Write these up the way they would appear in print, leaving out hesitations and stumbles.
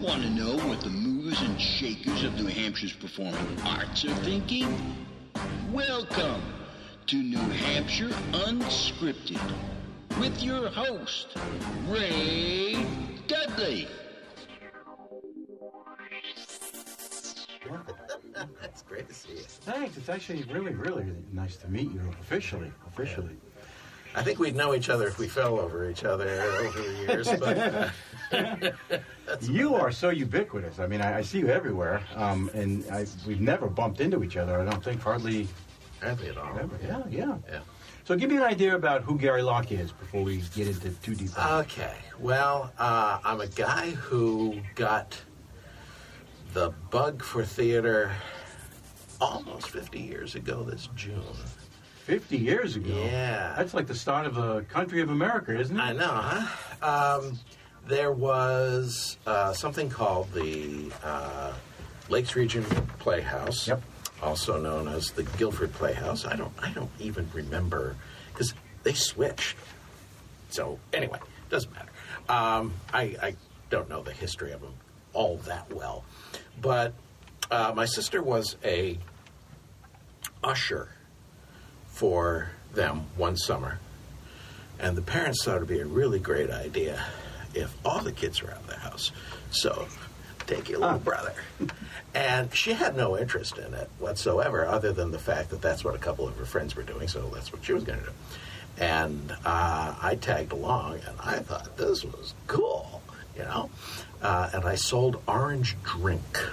Want to know what the movers and shakers of New Hampshire's performing arts are thinking? Welcome to New Hampshire Unscripted with your host, Ray Dudley. That's great to see you. Thanks. It's actually really, really nice to meet you officially. I think we'd know each other if we fell over each other over the years, but You are so ubiquitous. I mean, I see you everywhere, and we've never bumped into each other. I don't think hardly at all. ever. Yeah. So give me an idea about who Gary Locke is before we get into too deep. Okay. Well, I'm a guy who got the bug for theater almost 50 years ago this June. 50 years ago? Yeah. That's like the start of the country of America, isn't it? I know, huh? There was something called the Lakes Region Playhouse, Yep. also known as the Guilford Playhouse. I don't even remember, because they switched. So anyway, doesn't matter. I don't know the history of them all that well, but my sister was a usher for them one summer, and the parents thought it'd be a really great idea if all the kids were out of the house. So, take your little brother. And she had no interest in it whatsoever, other than the fact that that's what a couple of her friends were doing, so that's what she was going to do. And I tagged along, and I thought this was cool, you know? And I sold orange drink.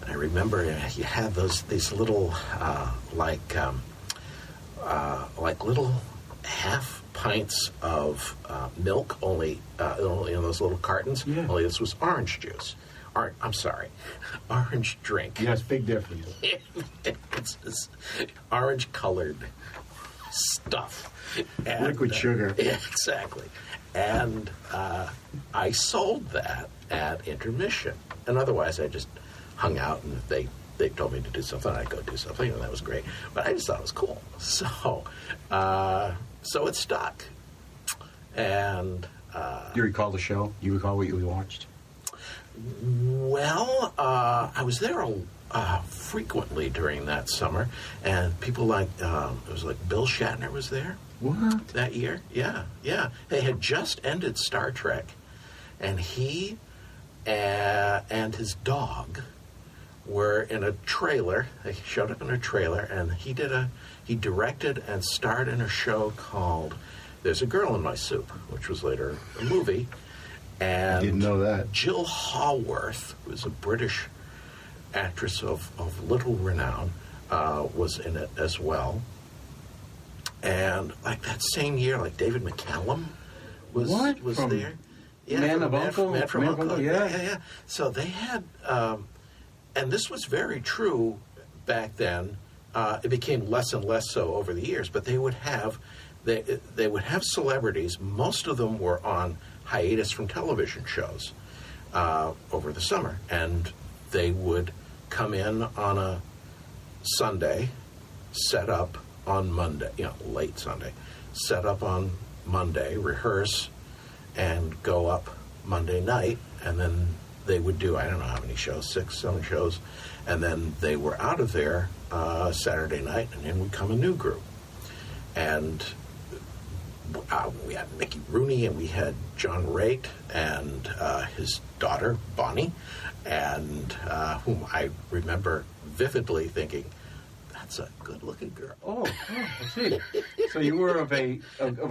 And I remember you had these little, like little half pints of milk, only in those little cartons. Yeah. Only this was orange juice. I'm sorry, orange drink. Yes, big difference. It's orange-colored stuff. And, Liquid sugar. Yeah, exactly. And I sold that at intermission. And otherwise, I just hung out, and if they told me to do something, I'd go do something, and that was great. But I just thought it was cool. So it stuck. And Do you recall the show? You recall what you watched? well, I was there frequently during that summer, and people like it was like Bill Shatner was there. What? That year? Yeah. They had just ended Star Trek, and he and his dog were in a trailer. They showed up in a trailer, and he directed and starred in a show called There's a Girl in My Soup, which was later a movie. And I didn't know that. Jill Haworth, who was a British actress of little renown, was in it as well. And like that same year, like David McCallum was From there. Yeah, Man of Uncle? Man from Man from Uncle. Uncle, yeah. Yeah. So they had, and this was very true back then. It became less and less so over the years, but they would have celebrities. Most of them were on hiatus from television shows over the summer, and they would come in on a Sunday, set up on Monday, late Sunday, set up on Monday, rehearse, and go up Monday night, and then they would do, I don't know how many shows, 6, 7 shows, and then they were out of there Saturday night, and in would come a new group. And we had Mickey Rooney, and we had John Raitt, and his daughter, Bonnie, and whom I remember vividly thinking, that's a good-looking girl. Oh, I see. So you were of a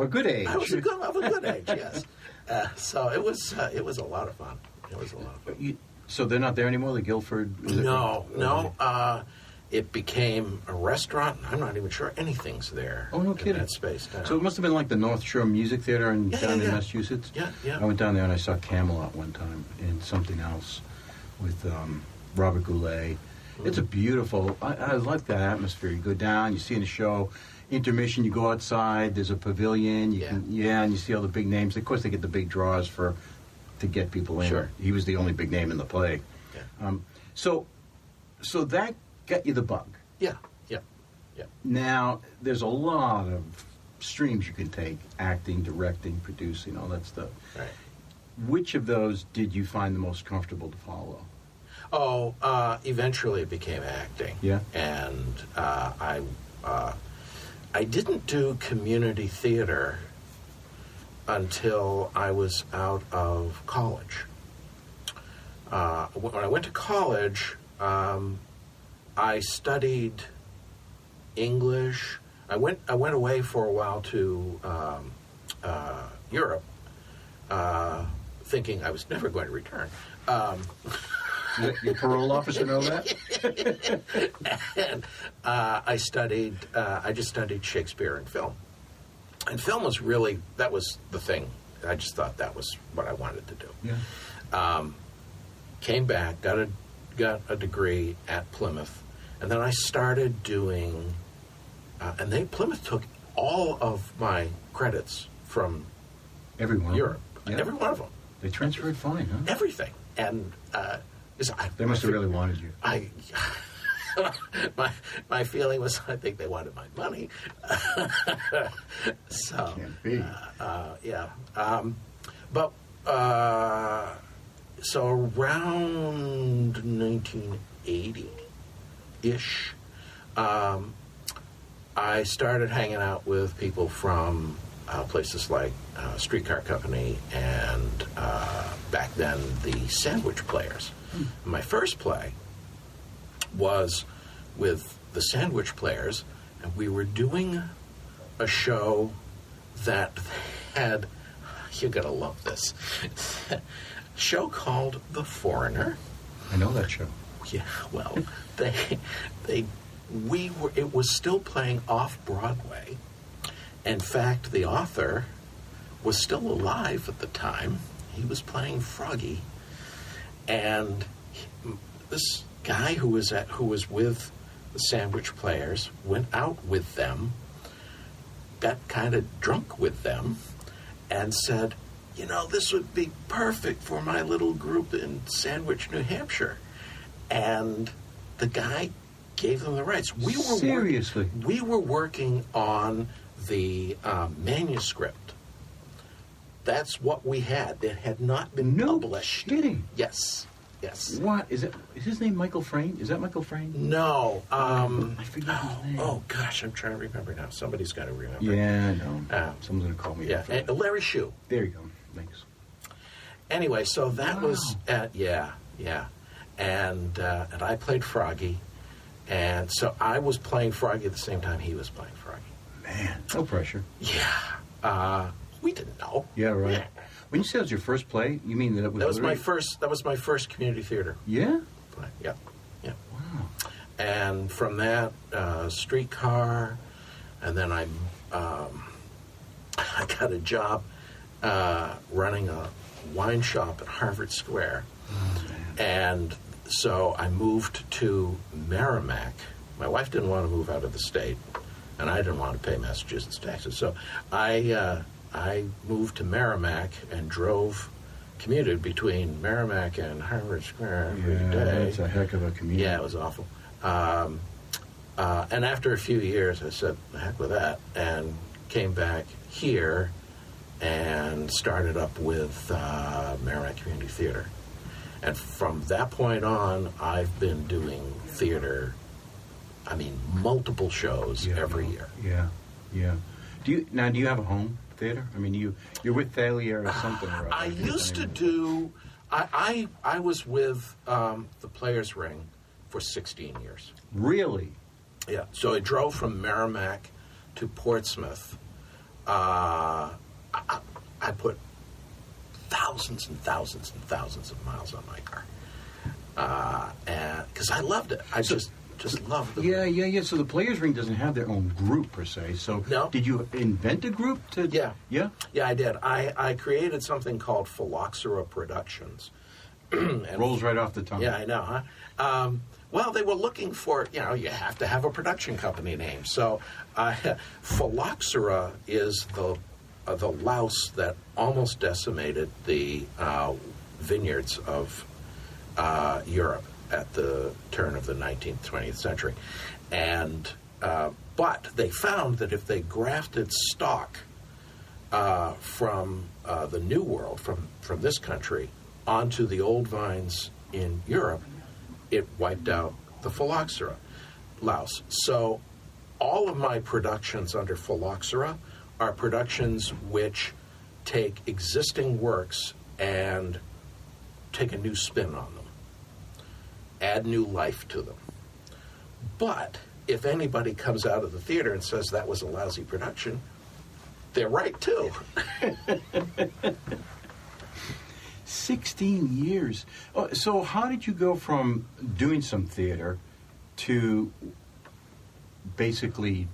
good age. I was of a good age, yes. So it was a lot of fun. It was a lot of fun. So they're not there anymore, the Guilford? No. It became a restaurant. I'm not even sure anything's there. Oh, no in kidding. that space now. So it must have been like the North Shore Music Theater down in yeah. Massachusetts? Yeah. I went down there and I saw Camelot one time and something else with Robert Goulet. It's a beautiful, I like that atmosphere. You go down, you see in the show, intermission, you go outside, there's a pavilion, and you see all the big names. Of course, they get the big draws to get people in. Sure. He was the only big name in the play. Yeah. So that got you the bug. Yeah. Now, there's a lot of streams you can take, acting, directing, producing, all that stuff. Right. which of those did you find the most comfortable to follow? Oh, eventually it became acting. Yeah. And I didn't do community theater until I was out of college. When I went to college, I studied English. I went away for a while to Europe, thinking I was never going to return. Your parole officer know that? And I just studied Shakespeare and film. And film was really, that was the thing. I just thought that was what I wanted to do. Yeah. Came back, got a degree at Plymouth, and then I started doing, Plymouth took all of my credits from Everyone. Europe. Yeah. Every one of them. They transferred fine, huh? Everything. And They must have really wanted you. My feeling was, I think they wanted my money. So Can't be. yeah. So around 1980-ish, I started hanging out with people from places like Streetcar Company and back then the Sandwich Players. My first play was with the Sandwich Players, and we were doing a show that had, you're going to love this, show called The Foreigner. I know that show. Yeah, well, it was still playing off-Broadway. In fact, the author was still alive at the time. He was playing Froggy. And this guy who was with the Sandwich Players went out with them, got kind of drunk with them, and said, this would be perfect for my little group in Sandwich, New Hampshire. And the guy gave them the rights. Seriously? We were working on the manuscript. That's what we had. It had not been published. No kidding. Yes. What is it? Is his name Michael Frayn? Is that Michael Frayn? No. I forget his name. Oh gosh, I'm trying to remember now. Somebody's got to remember. Yeah, I know. Someone's gonna call me. Yeah, and Larry Shue. There you go. Thanks. Anyway, so that was yeah, and I played Froggy, and so I was playing Froggy at the same time he was playing Froggy. Man, no pressure. Yeah. We didn't know. Yeah, right. Yeah. When you say it was your first play, you mean that it was? That was my first community theater. Yeah. Play. Yeah. Wow. And from that, Streetcar, and then I got a job running a wine shop at Harvard Square, and so I moved to Merrimack. My wife didn't want to move out of the state, and I didn't want to pay Massachusetts taxes, so I moved to Merrimack and commuted between Merrimack and Harvard Square every day. That's a heck of a commute. Yeah, it was awful. And after a few years, I said, the heck with that, and came back here and started up with Merrimack Community Theater. And from that point on, I've been doing theater, multiple shows every year. Yeah. Do you have a home theater? I mean, you're with Thalia or something. I used to do. I was with the Players Ring for 16 years. Really? Yeah. So I drove from Merrimack to Portsmouth. I put thousands and thousands and thousands of miles on my car, and because I loved it. I just loved it. Yeah. So the Players Ring doesn't have their own group per se. So no. Did you invent a group to? Yeah. Yeah, I did. I created something called Phylloxera Productions. And rolls right off the tongue. Yeah, I know, huh? Well, they were looking for, you have to have a production company name. So Phylloxera is the louse that almost decimated the vineyards of Europe at the turn of the 19th, 20th century. And but they found that if they grafted stock from the New World, from this country, onto the old vines in Europe, it wiped out the phylloxera louse. So all of my productions under phylloxera are productions which take existing works and take a new spin on them, add new life to them. But if anybody comes out of the theater and says that was a lousy production, they're right too. 16 years. So how did you go from doing some theater to basically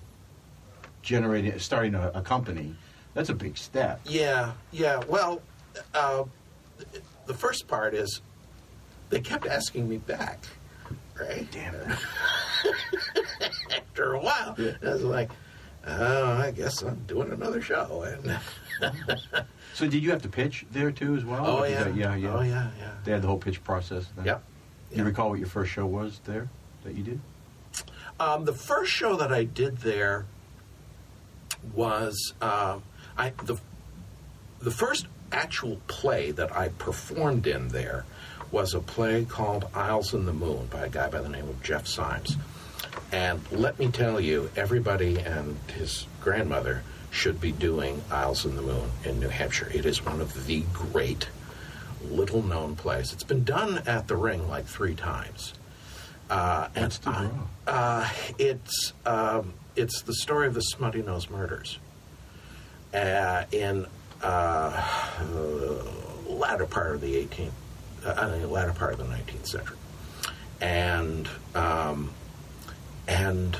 starting a company? That's a big step. Yeah. Well, the first part is they kept asking me back, right? Damn it. After a while, yeah. I was like, oh, I guess I'm doing another show. And so did you have to pitch there too as well? Oh, yeah. Yeah. Oh, yeah. They had the whole pitch process then? Yep. You recall what your first show was there that you did? The first show that I did there was the first actual play that I performed in there was a play called Isles in the Moon by a guy by the name of Jeff Symes. And let me tell you, everybody and his grandmother should be doing Isles in the Moon in New Hampshire. It is one of the great little-known plays. It's been done at the Ring like 3 times. What's the draw? It's the story of the Smutty Nose Murders in latter part of the 19th century, and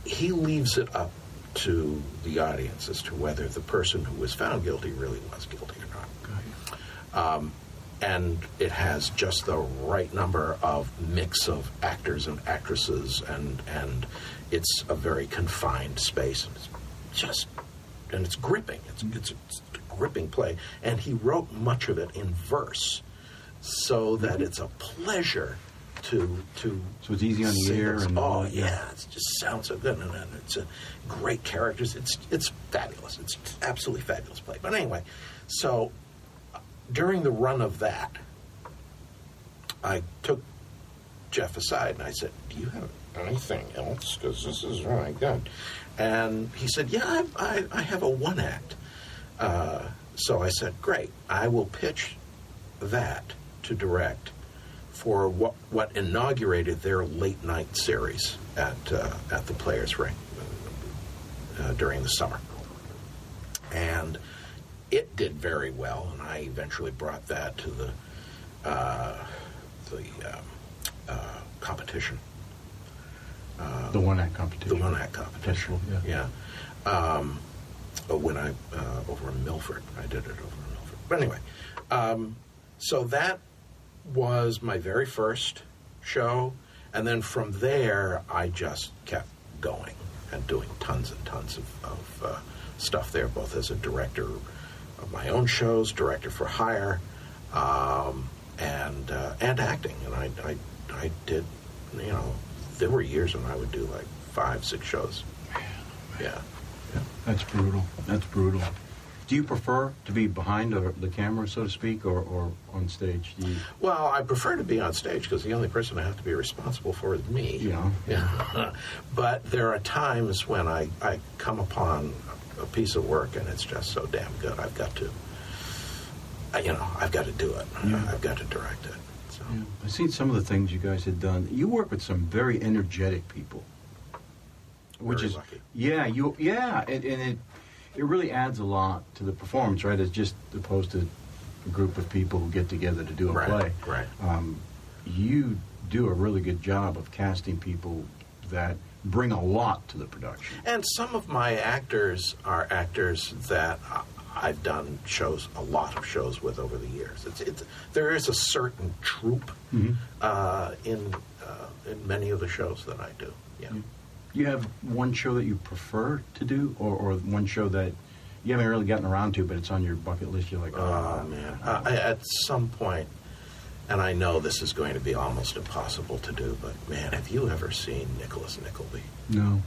he leaves it up to the audience as to whether the person who was found guilty really was guilty or not. And it has just the right number of mix of actors and actresses, and it's a very confined space. And it's gripping. It's a gripping play. And he wrote much of it in verse, so that it's a pleasure to So it's easy on the ear. And it just sounds so good, and it's great characters. It's fabulous. It's absolutely fabulous play. But anyway, so during the run of that, I took Jeff aside and I said, "Do you have anything else? Because this is really good." And he said, "Yeah, I have a 1-act." So I said, "Great, I will pitch that to direct for what inaugurated their late night series at the Players Ring during the summer." And it did very well, and I eventually brought that to the competition. The 1-act competition. The 1-act competition. Yeah. When I over in Milford, I did it over in Milford. But anyway, so that was my very first show, and then from there I just kept going and doing tons and tons of stuff there, both as a director of my own shows, director for hire, and acting. And I did, there were years when I would do like 5-6 shows. Yeah. That's brutal. Do you prefer to be behind the camera, so to speak, or on stage? Well, I prefer to be on stage because the only person I have to be responsible for is me. Yeah. But there are times when I come upon a piece of work and it's just so damn good. I've got to do it. Yeah. I've got to direct it. So. Yeah. I've seen some of the things you guys had done. You work with some very energetic people, which Very is lucky. and it really adds a lot to the performance, right? It's just opposed to a group of people who get together to do a play. Right. You do a really good job of casting people that bring a lot to the production. And some of my actors are actors that I've done a lot of shows with over the years. There is a certain troupe in many of the shows that I do. Yeah. You have one show that you prefer to do, or one show that you haven't really gotten around to, but it's on your bucket list? You're like, oh man! At some point, and I know this is going to be almost impossible to do, but man, have you ever seen Nicholas Nickleby? No.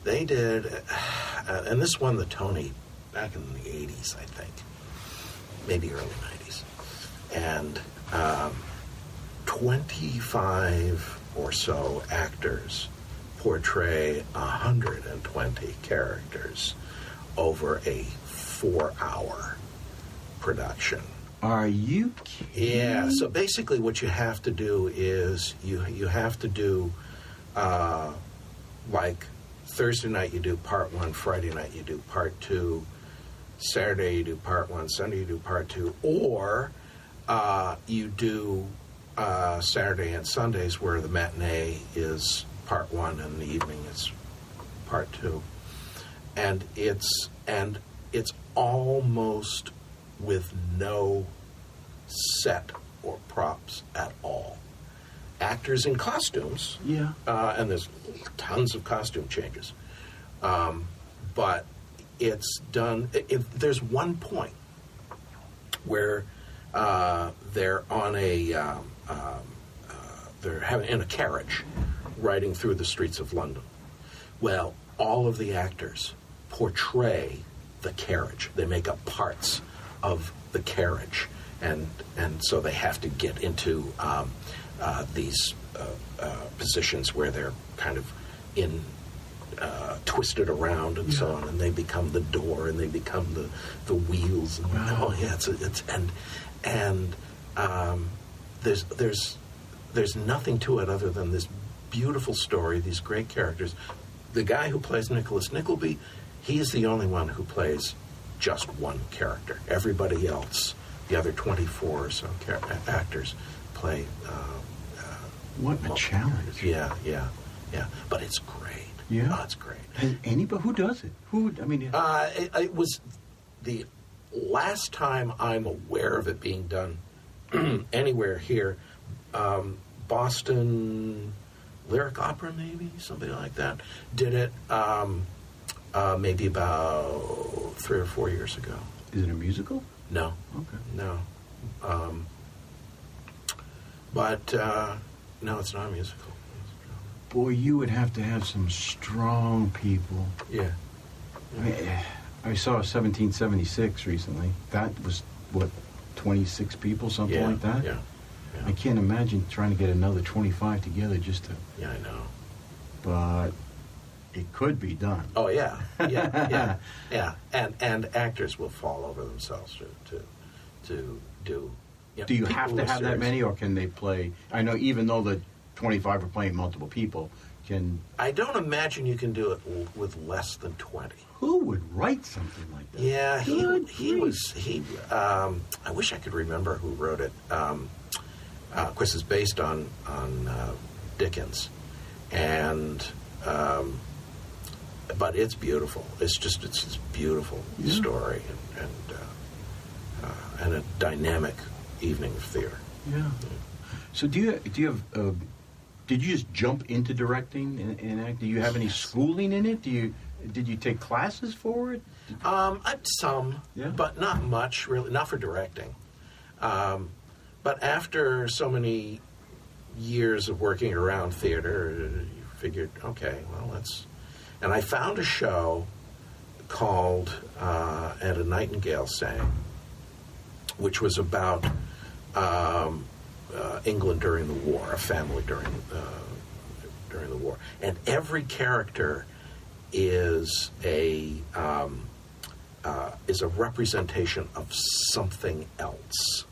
They did and this won the Tony back in the 80s, I think, maybe early 90s. And 25 or so actors portray 120 characters over a 4-hour production. Are you kidding? Yeah, so basically what you have to do is you have to do, like, Thursday night you do part 1, Friday night you do part 2, Saturday you do part 1, Sunday you do part 2, or you do Saturday and Sundays where the matinee is part 1 and the evening is part 2. And it's almost with no set or props at all. Actors in costumes, Yeah. and there's tons of costume changes, but it's done. There's one point where they're on they're in a carriage riding through the streets of London. Well, all of the actors portray the carriage. They make up parts of the carriage, and so they have to get into these positions where they're kind of in twisted around and so on, and they become the door and they become the wheels. And, Wow. Oh yeah, there's nothing to it other than this beautiful story, these great characters. The guy who plays Nicholas Nickleby, he is the only one who plays just one character. Everybody else, the other 24 or so actors, play What a multiple challenge. characters. Yeah. But it's great. Yeah. Oh, it's great. Has anybody, who does it? It was the last time I'm aware of it being done anywhere here. Boston Lyric Opera, maybe, something like that, did it maybe about 3 or 4 years ago. Is it a musical? No. Okay. No. But no, it's not a musical. Boy, you would have to have some strong people. Yeah. I saw 1776 recently. That was, 26 people, something like that? Yeah. I can't imagine trying to get another 25 together just to... Yeah, I know. But it could be done. Oh, yeah. Yeah. And actors will fall over themselves to do... Do you have to have that many, or can they play... I know even though the 25 are playing multiple people, I don't imagine you can do it with less than 20. Who would write something like that? Yeah, I wish I could remember who wrote it. Of course, it's based on Dickens, and but it's beautiful. It's this beautiful story and a dynamic evening of theater. Yeah. So do you have? Did you just jump into directing and act? Do you have any schooling in it? Did you take classes for it? Some, but not much, really. Not for directing. But after so many years of working around theater, you figured, okay, well, let's... And I found a show called And a Nightingale Sang, which was about England during the war, a family during the war. And every character is a representation of something else.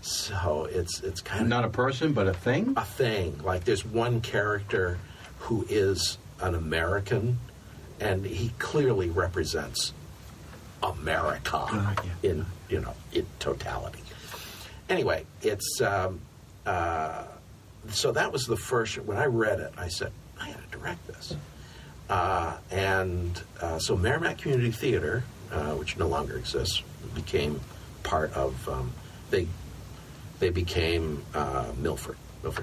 So it's kind of... Not a person, but a thing? A thing. Like, there's one character who is an American, and he clearly represents America in totality. Anyway, it's... so that was the first... When I read it, I said, I got to direct this. So Merrimack Community Theater, which no longer exists, became part of... They became Milford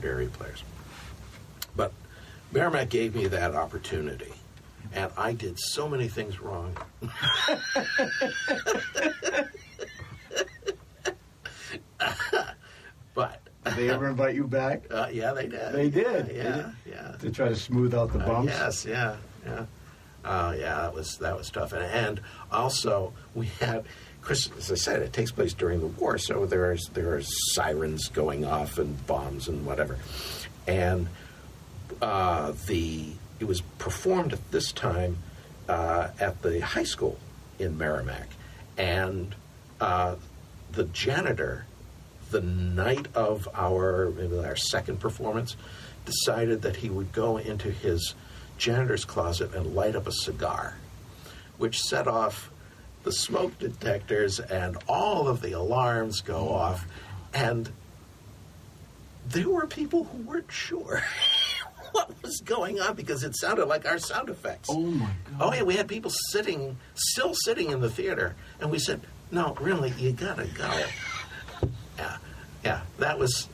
area players. But Merrimack gave me that opportunity, and I did so many things wrong. But did they ever invite you back? Yeah, they did. They did. Yeah. To try to smooth out the bumps. Yes, yeah. Yeah, that was tough. And also, we had, Chris, as I said, it takes place during the war, so there are sirens going off and bombs and whatever. And it was performed at this time at the high school in Merrimack. And the janitor, the night of our second performance, decided that he would go into his janitor's closet and light up a cigar, which set off the smoke detectors and all of the alarms go off. And there were people who weren't sure what was going on because it sounded like our sound effects. Oh, my God. Oh, yeah, we had people still sitting in the theater, and we said, no, really, you gotta go. Yeah, that was,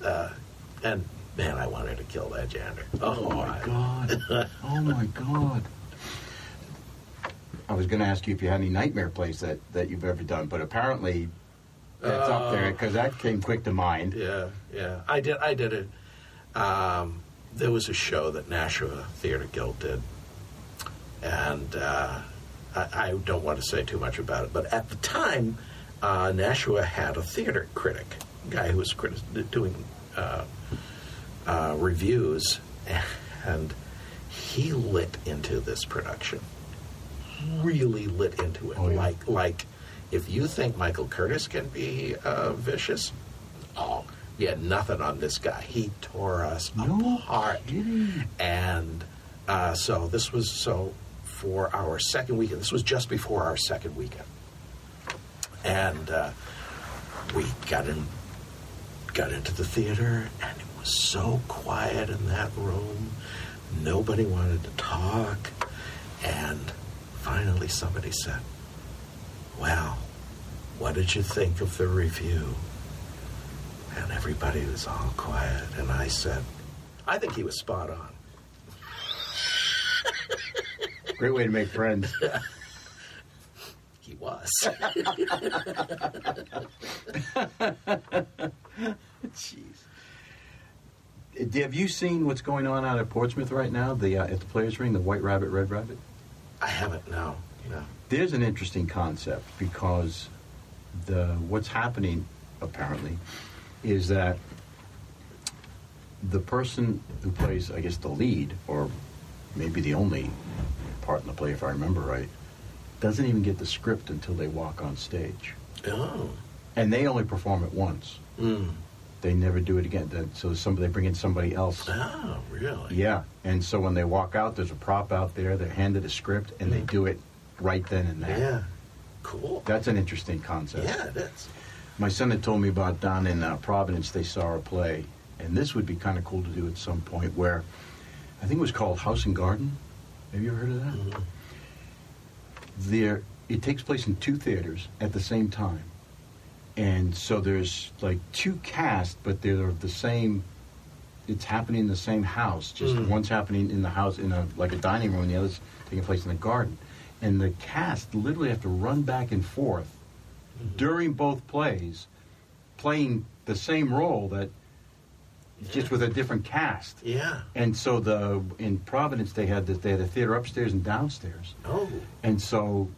and man, I wanted to kill that janitor. Oh my God. Oh, my God. I was going to ask you if you had any nightmare plays that you've ever done, but apparently that's up there, because that came quick to mind. Yeah. I did it. There was a show that Nashua Theater Guild did, and I don't want to say too much about it, but at the time, Nashua had a theater critic, a guy who was doing reviews, and he lit into this production. Really lit into it. Oh, yeah. Like if you think Michael Curtis can be vicious, you had nothing on this guy. He tore us apart. Kidding. And so this was for our second weekend. This was just before our second weekend. And we got into the theater, and it was so quiet in that room. Nobody wanted to talk. And finally somebody said, well, what did you think of the review? And everybody was all quiet. And I said, I think he was spot on. Great way to make friends. He was. Jeez. Have you seen what's going on out at Portsmouth right now? At the Players Ring, the White Rabbit, Red Rabbit? I haven't, no. There's an interesting concept because what's happening, apparently, is that the person who plays, I guess, the lead, or maybe the only part in the play, if I remember right, doesn't even get the script until they walk on stage. Oh. And they only perform it once. Mm. They never do it again. So they bring in somebody else. Oh, really? Yeah. And so when they walk out, there's a prop out there. They're handed a script, and they do it right then and there. Yeah. Cool. That's an interesting concept. Yeah, it is. My son had told me about down in Providence, they saw a play, and this would be kind of cool to do at some point, where I think it was called House and Garden. Have you ever heard of that? Mm-hmm. It takes place in two theaters at the same time. And so there's like two casts, but they're the same. It's happening in the same house. Just one's happening in the house in a dining room, and the other's taking place in the garden. And the cast literally have to run back and forth during both plays, playing the same role just with a different cast. Yeah. And so in Providence they had a theater upstairs and downstairs. Oh. And so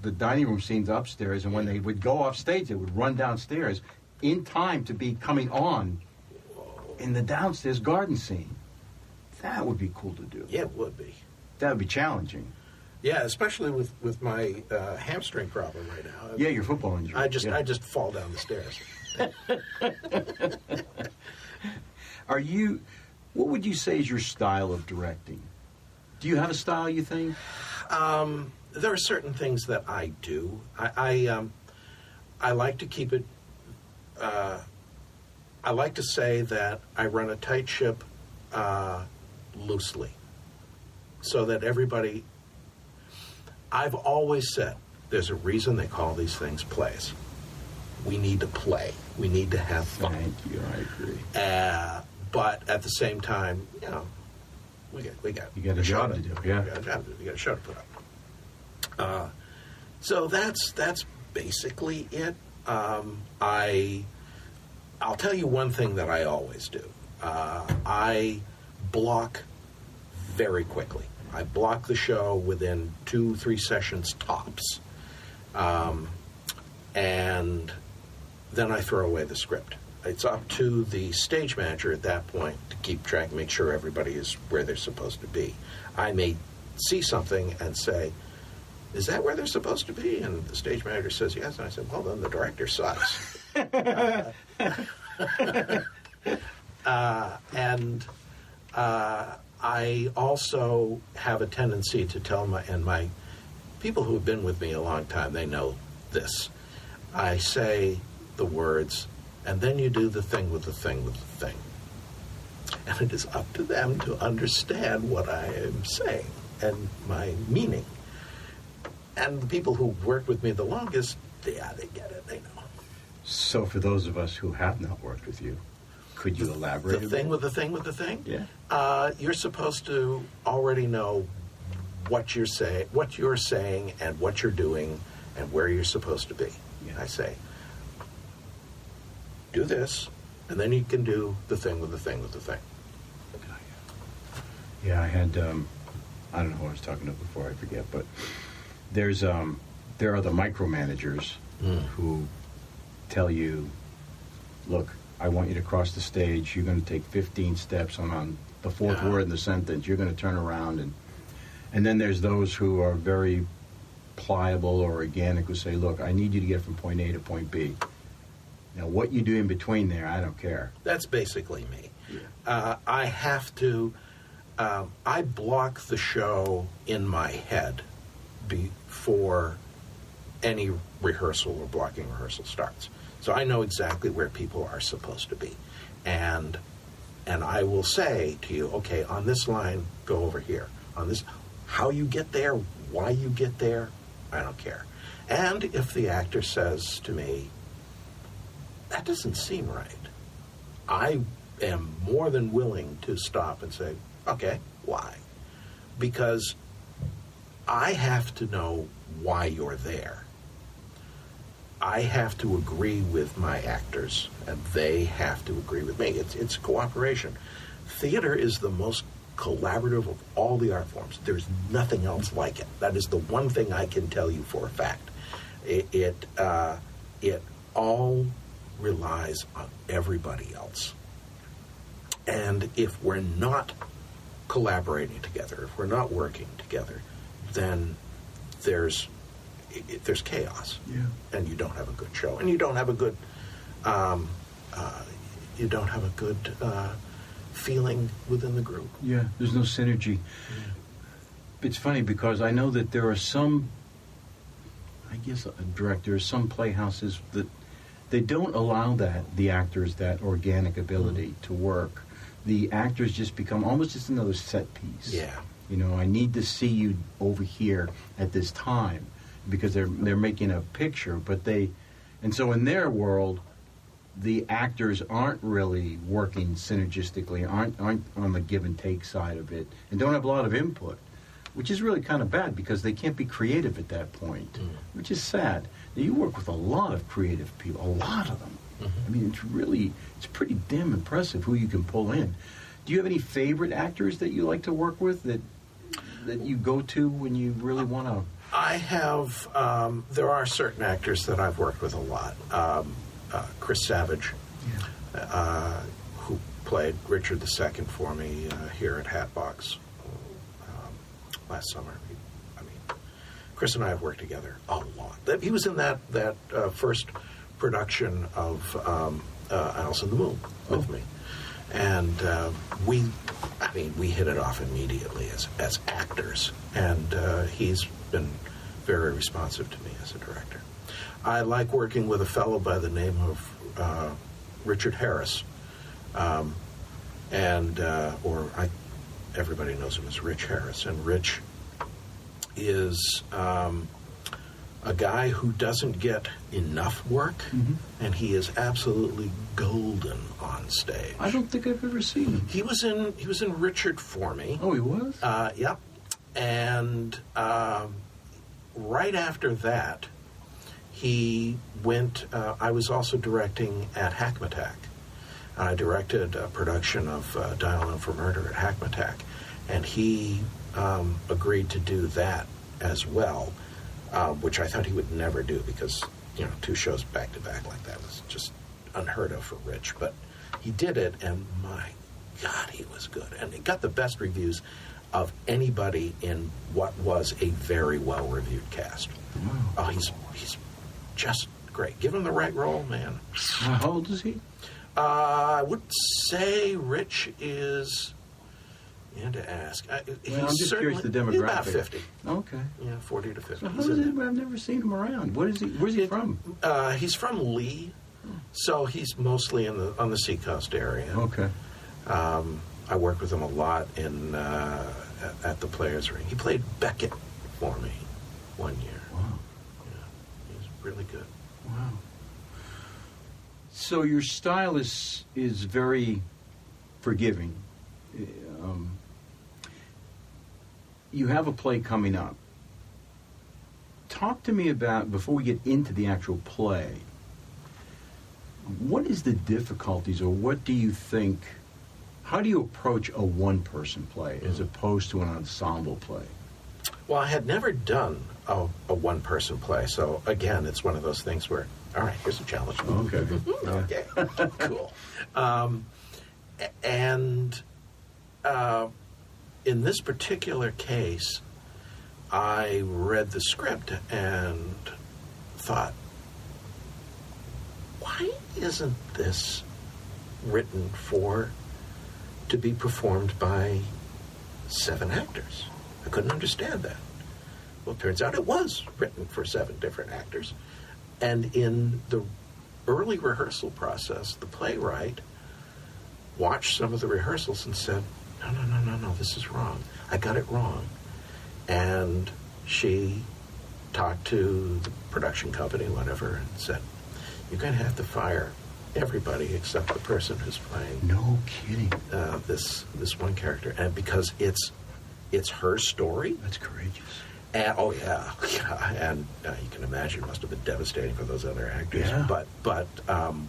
the dining room scene's upstairs, and when they would go off stage, they would run downstairs in time to be coming on in the downstairs garden scene. That would be cool to do. Yeah, it would be. That would be challenging. Yeah, especially with my hamstring problem right now. Yeah, your football injury. I just fall down the stairs. What would you say is your style of directing? Do you have a style, you think? There are certain things that I do. I like to keep it. I like to say that I run a tight ship loosely, so that everybody. I've always said there's a reason they call these things plays. We need to play. We need to have fun. Thank you. I agree. But at the same time, we got you got a job to do. Yeah, we got a show to put up. So that's basically it. I'll tell you one thing that I always do. I block very quickly. I block the show within 2-3 sessions tops. And then I throw away the script. It's up to the stage manager at that point to keep track, make sure everybody is where they're supposed to be. I may see something and say, is that where they're supposed to be? And the stage manager says yes. And I said, well, then the director sucks. I also have a tendency to tell my people who have been with me a long time, they know this. I say the words, and then you do the thing with the thing with the thing. And it is up to them to understand what I am saying and my meaning. And the people who worked with me the longest, yeah, they get it, they know. So for those of us who have not worked with you, could you elaborate? The thing with the thing with the thing? Yeah. You're supposed to already know what you're saying, and what you're doing, and where you're supposed to be. Yeah. I say, do this, and then you can do the thing with the thing with the thing. Yeah, I had, I don't know who I was talking to before, I forget, but there are the micromanagers who tell you, look, I want you to cross the stage, you're going to take 15 steps on the fourth word in the sentence, you're going to turn around, and then there's those who are very pliable or organic who say, look, I need you to get from point A to point B. Now, what you do in between there, I don't care. That's basically me. Yeah. I have to, I block the show in my head before any rehearsal or blocking rehearsal starts. So I know exactly where people are supposed to be. And I will say to you, okay, on this line, go over here. On this, how you get there, why you get there, I don't care. And if the actor says to me, that doesn't seem right, I am more than willing to stop and say, okay, why? Because I have to know why you're there. I have to agree with my actors, and they have to agree with me. It's cooperation. Theater is the most collaborative of all the art forms. There's nothing else like it. That is the one thing I can tell you for a fact. It all relies on everybody else. And if we're not collaborating together, if we're not working together, then there's chaos, and you don't have a good show, and you don't have a good feeling within the group. Yeah, there's no synergy. Yeah. It's funny because I know that there are some, I guess, directors, some playhouses that they don't allow the actors that organic ability to work. The actors just become almost just another set piece. Yeah. You know, I need to see you over here at this time, because they're making a picture, and so in their world, the actors aren't really working synergistically, aren't on the give and take side of it, and don't have a lot of input, which is really kind of bad because they can't be creative at that point, which is sad. Now, you work with a lot of creative people, a lot of them. I mean, it's pretty damn impressive who you can pull in. Do you have any favorite actors that you like to work with that you go to when you really want to? I have, there are certain actors that I've worked with a lot. Chris Savage, who played Richard II for me here at Hatbox last summer. I mean, Chris and I have worked together a lot. He was in that first production of Alice in the Moon with me. And we hit it off immediately as actors. And he's been very responsive to me as a director. I like working with a fellow by the name of Richard Harris. Everybody knows him as Rich Harris. And Rich is a guy who doesn't get enough work, and he is absolutely golden on stage. I don't think I've ever seen him. He was in Richard for me. Oh, he was? Yep. And right after that, he went. I was also directing at Hackmatack. I directed a production of Dial M for Murder at Hackmatack, and he agreed to do that as well, which I thought he would never do because, 2 shows back to back like that was just unheard of for Rich. But he did it, and my God, he was good. And he got the best reviews of anybody in what was a very well-reviewed cast. Wow. Oh, he's just great. Give him the right role, man. How old is he? I would say Rich is... You had to ask. I'm just curious the demographic. He's about 50. Okay. Yeah, 40 to 50. So how is it? I've never seen him around. Where's he from? He's from Lee, so he's mostly on the Seacoast area. Okay. I worked with him a lot at the Players Ring. He played Beckett for me one year. Wow. Yeah, he was really good. Wow. So your style is very forgiving. You have a play coming up. Talk to me about, before we get into the actual play, what is the difficulties, or what do you think, how do you approach a one-person play as opposed to an ensemble play? Well, I had never done a one-person play, so again, it's one of those things where, all right, here's a challenge. Okay. Okay, cool. In this particular case, I read the script and thought, why isn't this written to be performed by 7 actors? I couldn't understand that. Well, it turns out it was written for 7 different actors. And in the early rehearsal process, the playwright watched some of the rehearsals and said, no, this is wrong. I got it wrong. And she talked to the production company, whatever, and said, you're going to have to fire everybody except the person who's playing. No kidding. This one character. And because it's her story. That's courageous. And, oh, yeah. And you can imagine it must have been devastating for those other actors. Yeah. But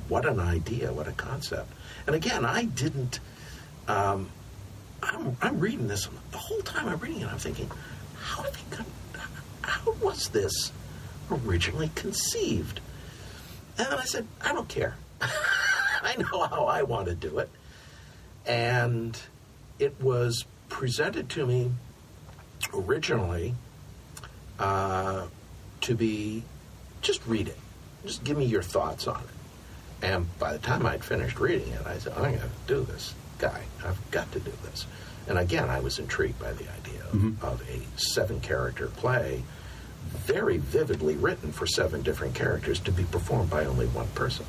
what an idea, what a concept. And again, I didn't... I'm reading this, and the whole time I'm reading it, I'm thinking, how was this originally conceived? And then I said, I don't care. I know how I want to do it. And it was presented to me originally to be, just read it. Just give me your thoughts on it. And by the time I'd finished reading it, I said, I'm going to do this. Guy, I've got to do this. And again, I was intrigued by the idea of a 7-character play, very vividly written for 7 different characters to be performed by only one person.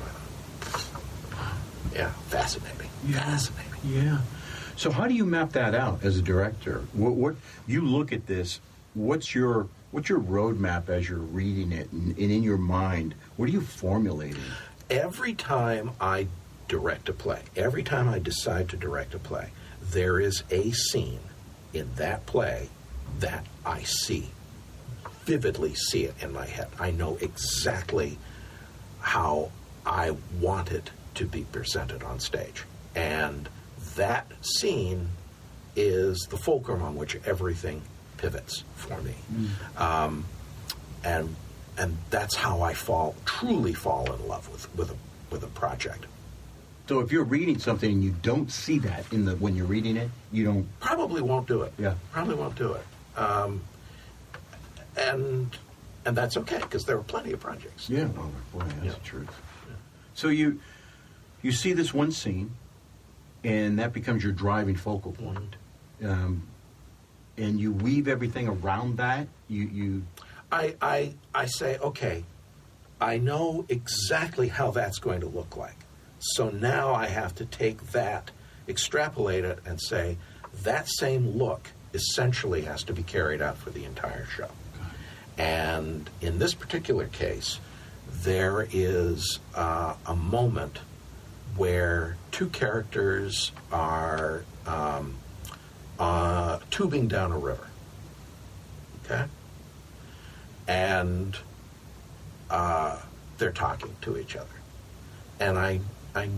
Yeah, fascinating. Yeah. Fascinating. Yeah. So how do you map that out as a director? What you look at this? What's your roadmap as you're reading it, and in your mind, what are you formulating? Every time I direct a play, every time I decide to direct a play, there is a scene in that play that I vividly see it in my head. I know exactly how I want it to be presented on stage. And that scene is the fulcrum on which everything pivots for me. And that's how I truly fall in love with a project. So if you're reading something and you don't see that when you're reading it, you don't... Probably won't do it. Yeah. Probably won't do it. And that's okay, because there are plenty of projects. Yeah, well, boy, that's the truth. Yeah. So you see this one scene, and that becomes your driving focal point. And you weave everything around that. I say, okay, I know exactly how that's going to look like. So now I have to take that, extrapolate it, and say that same look essentially has to be carried out for the entire show. And in this particular case, there is a moment where 2 characters are tubing down a river. Okay? And they're talking to each other. And I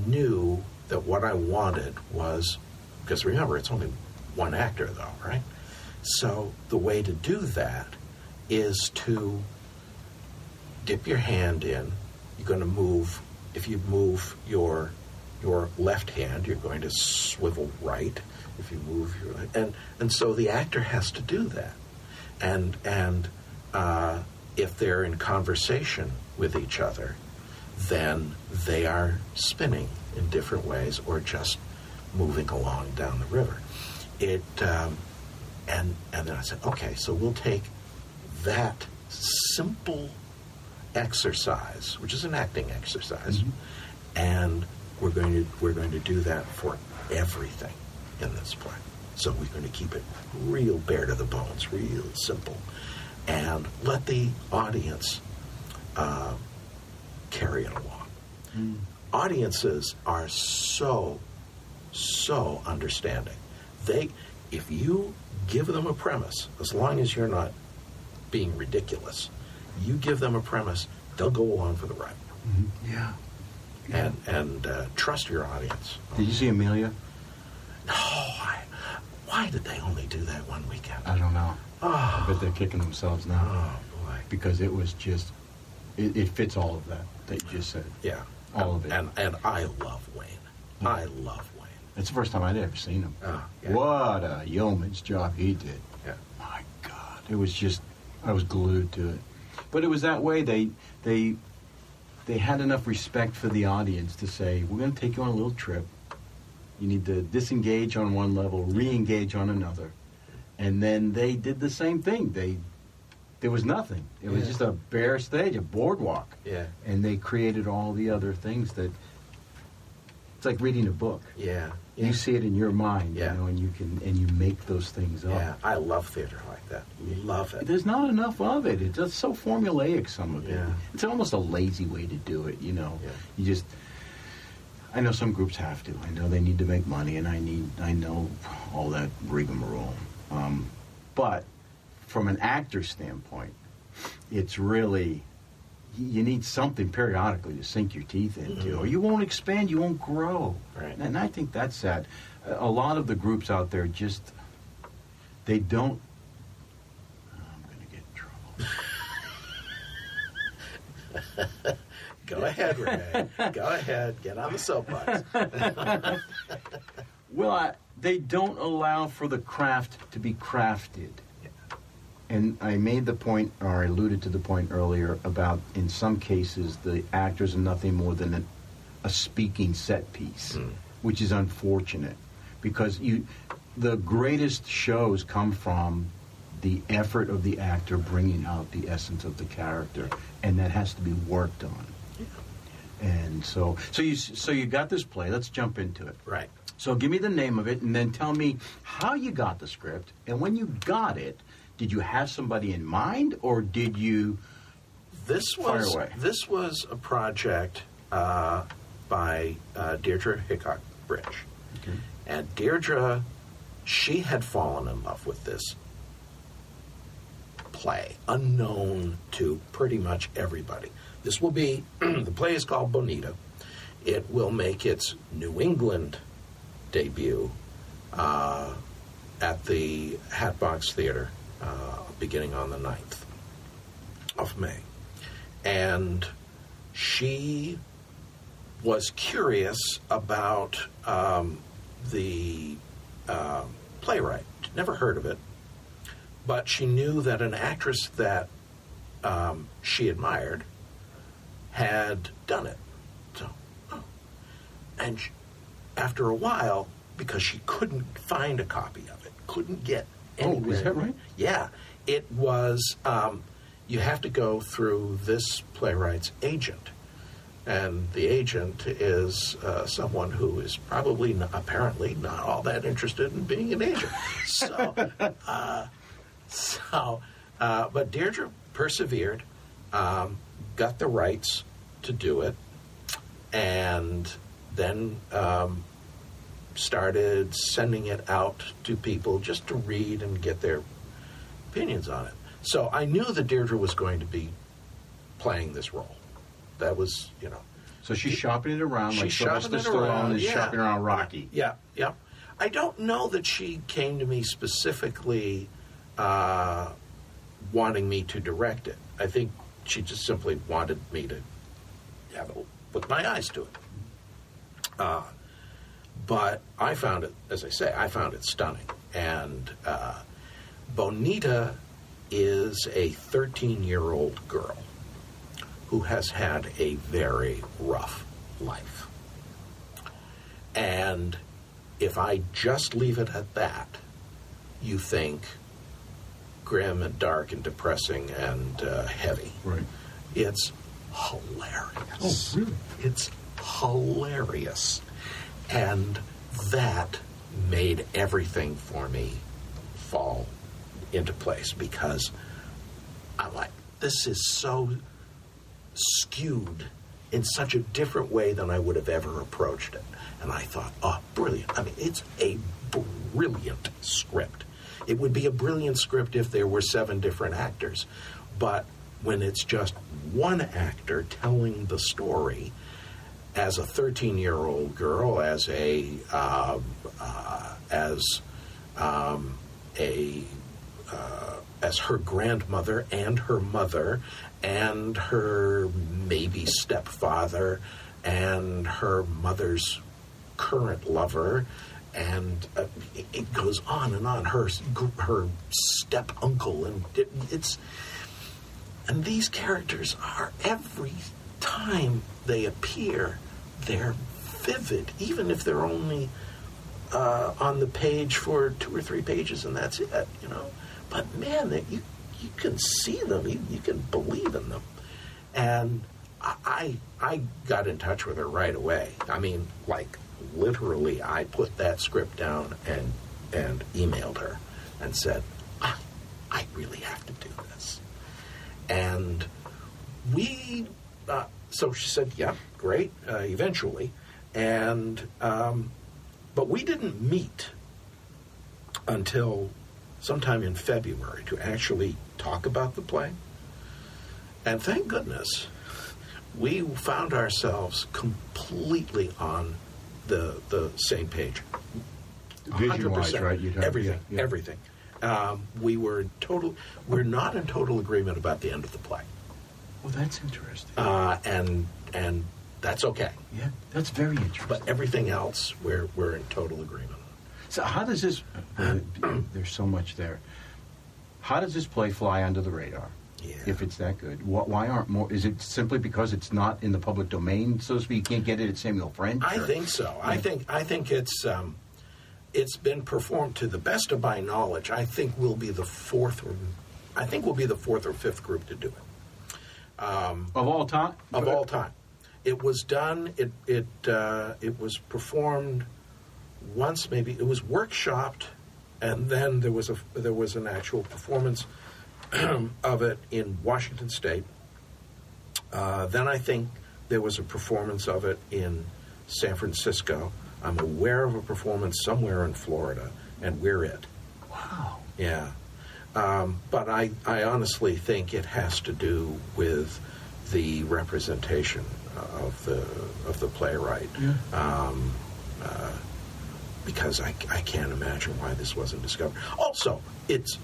knew that what I wanted was, because remember, it's only one actor, though, right? So the way to do that is to dip your hand in. You're going to move, if you move your left hand, you're going to swivel right. If you move your right, and so the actor has to do that. And if they're in conversation with each other, then they are spinning in different ways or just moving along down the river. And then I said, okay, so we'll take that simple exercise, which is an acting exercise, and we're going to do that for everything in this play. So we're going to keep it real bare to the bones, real simple, and let the audience carry it along. Audiences are so understanding. If you give them a premise, as long as you're not being ridiculous, you give them a premise, they'll go along for the ride. Yeah. And trust your audience. Did you see Amelia? No. Why did they only do that one weekend? I don't know. Oh. I bet they're kicking themselves now. Oh, boy. Because it was just, it fits all of that you just said. Yeah. All of it. And I love Wayne. Yeah. I love Wayne. It's the first time I'd ever seen him. Oh, yeah. What a yeoman's job he did. Yeah. My God. It was just, I was glued to it. But it was that way. They had enough respect for the audience to say, we're going to take you on a little trip. You need to disengage on one level, re-engage on another. And then they did the same thing. There was nothing. It was just a bare stage, a boardwalk. Yeah. And they created all the other things that, it's like reading a book. Yeah. You see it in your mind, Yeah. you know, and you make those things up. Yeah. I love theater like that. Love it. There's not enough of it. It's just so formulaic, some of it. Yeah. It's almost a lazy way to do it, you know. Yeah. You just, I know some groups have to. I know they need to make money, and I know all that rigmarole. But from an actor's standpoint, it's really, you need something periodically to sink your teeth into, or you won't expand, you won't grow. Right. And I think that's sad. A lot of the groups out there just, they don't, I'm going to get in trouble. Go ahead, Renee. Go ahead. Get on the soapbox. Well, they don't allow for the craft to be crafted. And I made the point, or I alluded to the point earlier, about in some cases the actors are nothing more than a speaking set piece, which is unfortunate. Because the greatest shows come from the effort of the actor bringing out the essence of the character, and that has to be worked on. And so you got this play. Let's jump into it. Right. So give me the name of it, and then tell me how you got the script. And when you got it, did you have somebody in mind, or did you fire away? This was a project by Deirdre Hickok Bridge. Okay. And Deirdre, she had fallen in love with this play, unknown to pretty much everybody. This will be, the play is called Bonita. It will make its New England debut at the Hatbox Theater beginning on the 9th of May. And she was curious about the playwright. Never heard of it. But she knew that an actress that she admired had done it. So, and after a while, because she couldn't find a copy of it, couldn't get anywhere. Oh, is that right? Yeah. It was, you have to go through this playwright's agent. And the agent is someone who is probably, apparently, not all that interested in being an agent. But Deirdre persevered, got the rights to do it, and then started sending it out to people just to read and get their opinions on it. So I knew that Deirdre was going to be playing this role. That was, So she's shopping it around like shopping Sylvester it around, Stallone is shopping around Rocky. Yeah. I don't know that she came to me specifically wanting me to direct it. I think she just simply wanted me to put my eyes to it. But I found it, as I say, I found it stunning. And Bonita is a 13-year-old girl who has had a very rough life. And if I just leave it at that, you think grim and dark and depressing and heavy. Right. It's hilarious. Oh, really? It's hilarious. And that made everything for me fall into place, because I'm like, this is so skewed in such a different way than I would have ever approached it. And I thought, oh, brilliant. I mean, it's a brilliant script. It would be a brilliant script if there were 7 different actors. But when it's just one actor telling the story as a 13-year-old girl, as her grandmother and her mother and her maybe stepfather and her mother's current lover, and it goes on and on. Her step uncle, and and these characters are, every time they appear, they're vivid, even if they're only on the page for 2 or 3 pages, and that's it, you know. But man, you can see them, you can believe in them, and I got in touch with her right away. I mean, like, literally, I put that script down and emailed her and said, I really have to do this. And so she said, yeah, great, eventually. And, but we didn't meet until sometime in February to actually talk about the play. And thank goodness, we found ourselves completely on the same page. Vision-wise, right? Everything, everything. We're not in total agreement about the end of the play. Well, that's interesting. And that's okay. Yeah, that's very interesting. But everything else, we're in total agreement on. So how does this... there's so much there. How does this play fly under the radar? Yeah. If it's that good, why aren't more? Is it simply because it's not in the public domain, so to speak? You can't get it at Samuel French? I think so. Yeah. I think it's been performed, to the best of my knowledge. I think we'll be the fourth or fifth group to do it. Of all time. Of all time, it was done. It was performed once, maybe. It was workshopped, and then there was an actual performance of it in Washington State. Then I think there was a performance of it in San Francisco. I'm aware of a performance somewhere in Florida, and we're it. Wow. Yeah. But I honestly think it has to do with the representation of the playwright. Yeah. Because I can't imagine why this wasn't discovered. Also, it's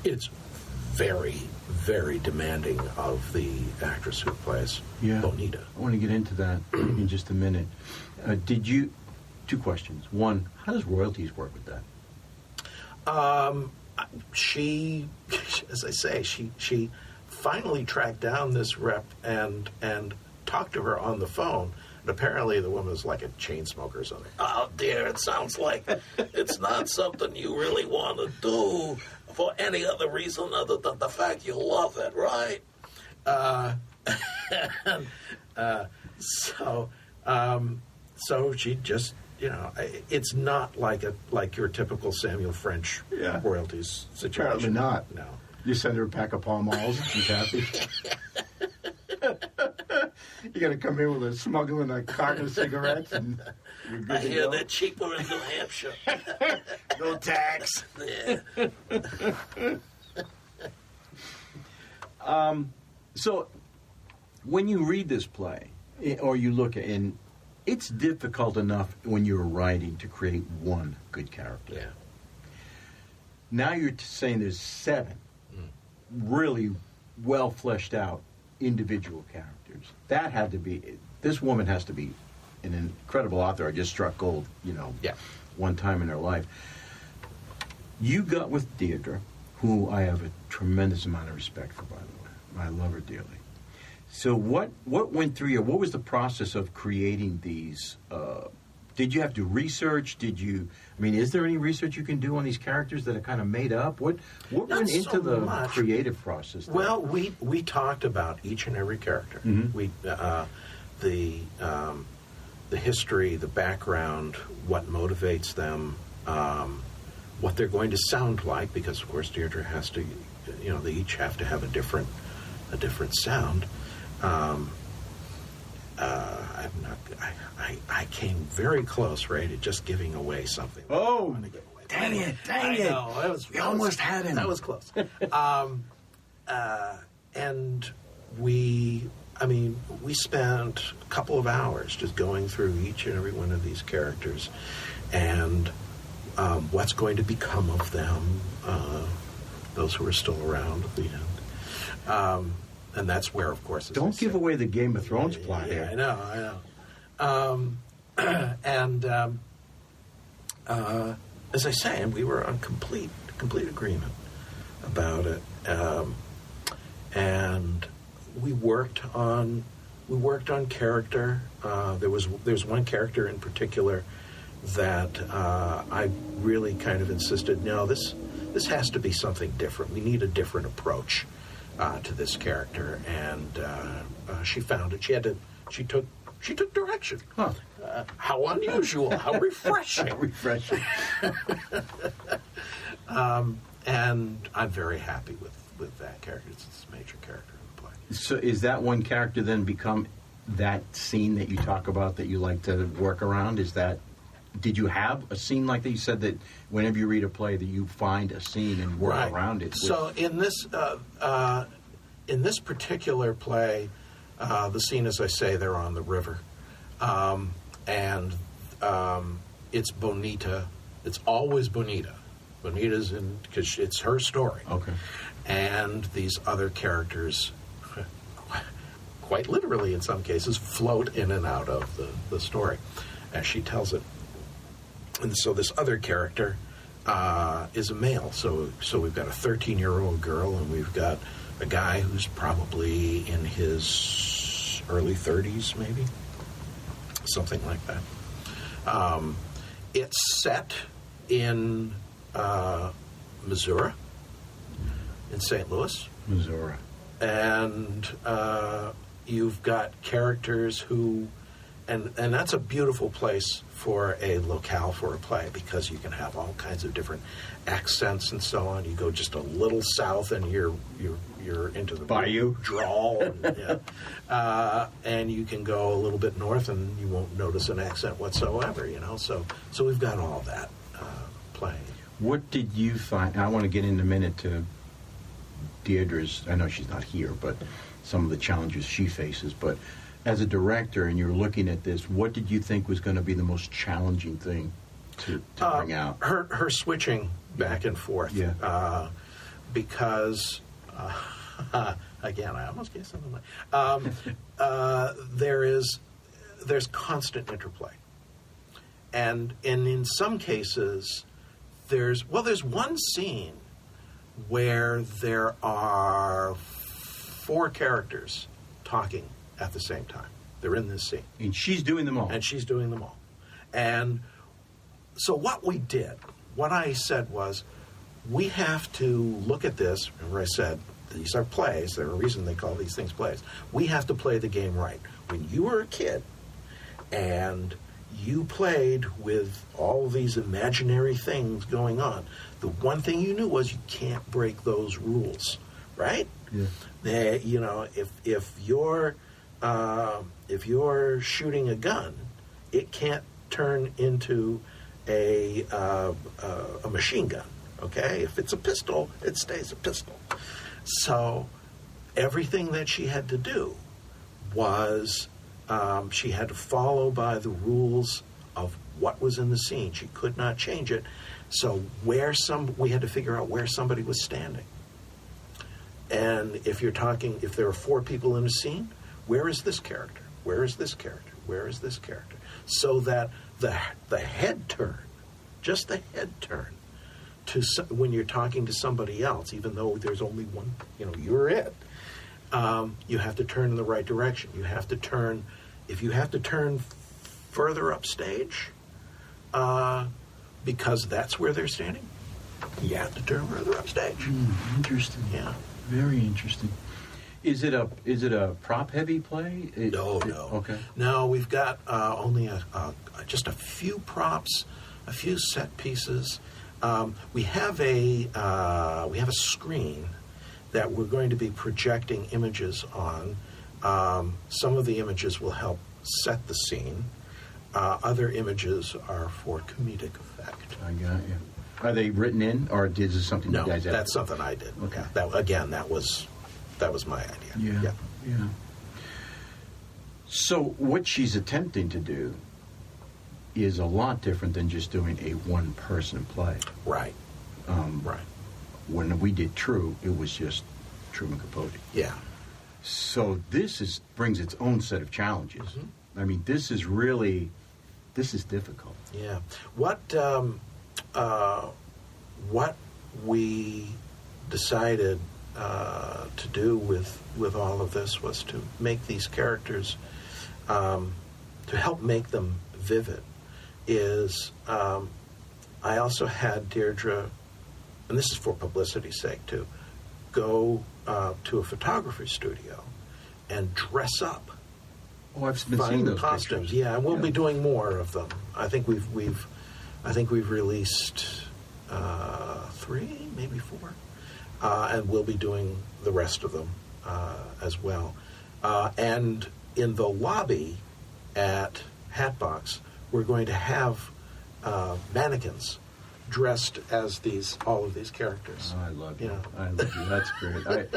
very, very demanding of the actress who plays Bonita. I want to get into that in just a minute. Two questions. One, how does royalties work with that? She, as I say, she finally tracked down this rep and talked to her on the phone. And apparently the woman was like a chain smoker or something. Oh, dear, it sounds like it's not something you really want to do for any other reason other than the fact you love it, right? So she just, it's not like your typical Samuel French royalties situation. Apparently not. No. You send her a pack of Pall Malls and she's happy. You got to come in with a smuggling a carton of cigarettes, and you're good I hear they're cheaper in New Hampshire. No tax. Yeah. So, when you read this play, or you look at it, it's difficult enough when you're writing to create one good character. Yeah. Now you're saying there's 7. really well fleshed out individual characters. That had to be. This woman has to be an incredible author. I just struck gold, Yeah. one time in her life. You got with Deirdre, who I have a tremendous amount of respect for, by the way. I love her dearly. So what went through you? What was the process of creating these? Did you have to research? Is there any research you can do on these characters that are kind of made up? What went into the creative process there? Well, we talked about each and every character. Mm-hmm. We the history, the background, what motivates them, what they're going to sound like, because of course Deirdre has to, they each have to have a different sound. I came very close, Ray, to just giving away something. Oh, dang it. I know. We almost had him. That was close. And we spent a couple of hours just going through each and every one of these characters and what's going to become of them, those who are still around at the end. And that's where, of course... Don't give away the Game of Thrones plot here. I know. As I say, and we were on complete agreement about it. And we worked on character. There's one character in particular that I really kind of insisted, no, this has to be something different. We need a different approach to this character, and she found it. She took direction. Huh. How unusual! How refreshing! How refreshing! And I'm very happy with that character. It's a major character in the play. So, is that one character then become that scene that you talk about that you like to work around? Did you have a scene like that? You said that whenever you read a play that you find a scene and work around it. So in this particular play, the scene, as I say, they're on the river, and it's Bonita. It's always Bonita. Bonita's in because it's her story. Okay. And these other characters, quite literally in some cases, float in and out of the story as she tells it. And so this other character is a male. So we've got a 13-year-old girl, and we've got a guy who's probably in his early 30s, maybe. Something like that. It's set in Missouri, in St. Louis. Missouri. And you've got characters who... And that's a beautiful place for a locale for a play, because you can have all kinds of different accents and so on. You go just a little south and you're into the bayou drawl, and you can go a little bit north and you won't notice an accent whatsoever. So we've got all that playing. What did you find? I want to get in a minute to Deirdre's. I know she's not here, but some of the challenges she faces, but. As a director, and you're looking at this, what did you think was going to be the most challenging thing to bring out? Her switching back and forth. Yeah. Because, again, I almost gave something like... there's constant interplay. And in some cases, there's one scene where there are 4 characters talking at the same time. They're in this scene. And she's doing them all. And so what I said was, we have to look at this. Remember I said, these are plays. There's a reason they call these things plays. We have to play the game right. When you were a kid and you played with all these imaginary things going on, the one thing you knew was you can't break those rules, right? Yeah. If you're shooting a gun, it can't turn into a machine gun. Okay, if it's a pistol, it stays a pistol. So everything that she had to do was she had to follow by the rules of what was in the scene. She could not change it. So we had to figure out where somebody was standing. And if there are 4 people in a scene, where is this character? Where is this character? Where is this character? So that the head turn, just the head turn, when you're talking to somebody else, even though there's only one, you're it. You have to turn in the right direction. You have to turn. If you have to turn further upstage, because that's where they're standing, you have to turn further upstage. Interesting. Yeah. Very interesting. Is it a prop heavy play? No. Okay. No, we've got only just a few props, a few set pieces. We have a screen that we're going to be projecting images on. Some of the images will help set the scene. Other images are for comedic effect. I got you. Are they written in, or is this something No, you guys have? that's something I did. Okay. That was my idea. Yeah. So what she's attempting to do is a lot different than just doing a one-person play. Right. Right. When we did True, it was just Truman Capote. Yeah. So this brings its own set of challenges. Mm-hmm. I mean, this is difficult. Yeah. What we decided to do with all of this was to make these characters, to help make them vivid, I also had Deirdre, and this is for publicity's sake too, go to a photography studio and dress up. Oh, I've been seeing those costumes. pictures. Yeah, and we'll be doing more of them. I think we've released 3, maybe 4, and we'll be doing the rest of them as well. And in the lobby at Hatbox, we're going to have mannequins dressed as all of these characters. Oh, I love you. Yeah. I love you. That's great.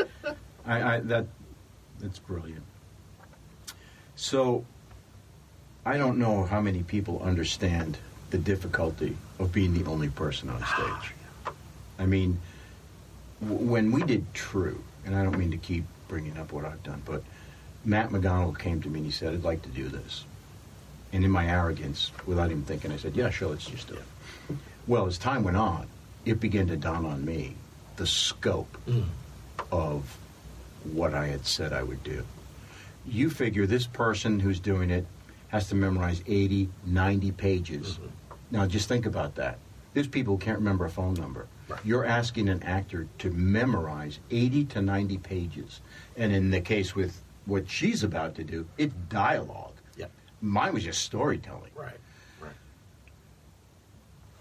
That's brilliant. So, I don't know how many people understand the difficulty of being the only person on stage. I mean, when we did True, and I don't mean to keep bringing up what I've done, but Matt McGonigal came to me and he said, I'd like to do this. And in my arrogance, without even thinking, I said, yeah, sure, let's just do it. Well, as time went on, it began to dawn on me the scope of what I had said I would do. You figure this person who's doing it has to memorize 80, 90 pages. Mm-hmm. Now, just think about that. There's people who can't remember a phone number. Right. You're asking an actor to memorize 80 to 90 pages. And in the case with what she's about to do, it's dialogue. Yeah. Mine was just storytelling. Right.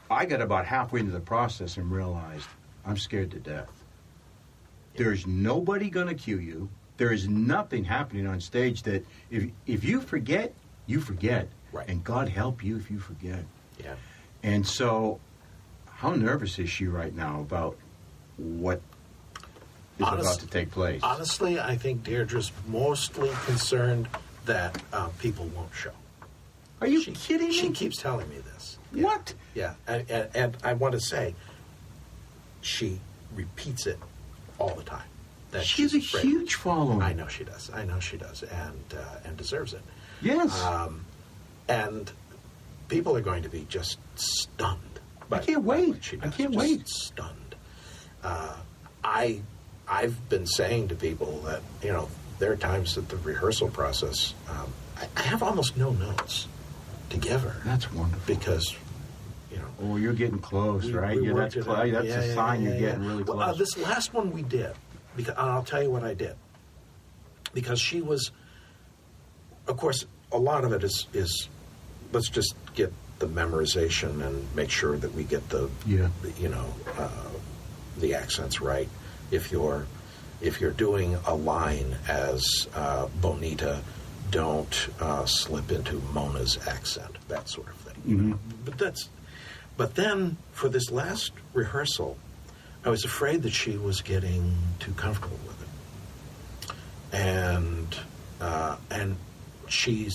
I got about halfway into the process and realized I'm scared to death. Yeah. There's nobody going to cue you. There is nothing happening on stage that if you forget, you forget. Right. And God help you if you forget. Yeah. And so, how nervous is she right now about what is about to take place? Honestly, I think Deirdre's mostly concerned that people won't show. Are you kidding me? She keeps telling me this. Yeah. What? Yeah, and I want to say, she repeats it all the time. That She has a huge following. I know she does, and deserves it. Yes. And people are going to be just stunned. I can't wait. What she does. I can't Just wait. Stunned. I've been saying to people that there are times that the rehearsal process, I have almost no notes to give her. That's wonderful. Because, Oh, you're getting close, right? That's a sign you're getting really close. Well, this last one we did, because I'll tell you what I did. Because she was, of course, a lot of it is let's just get the memorization and make sure that we get the accents right. If you're doing a line as Bonita, don't slip into Mona's accent, that sort of thing. Mm-hmm. But then for this last rehearsal, I was afraid that she was getting too comfortable with it, and she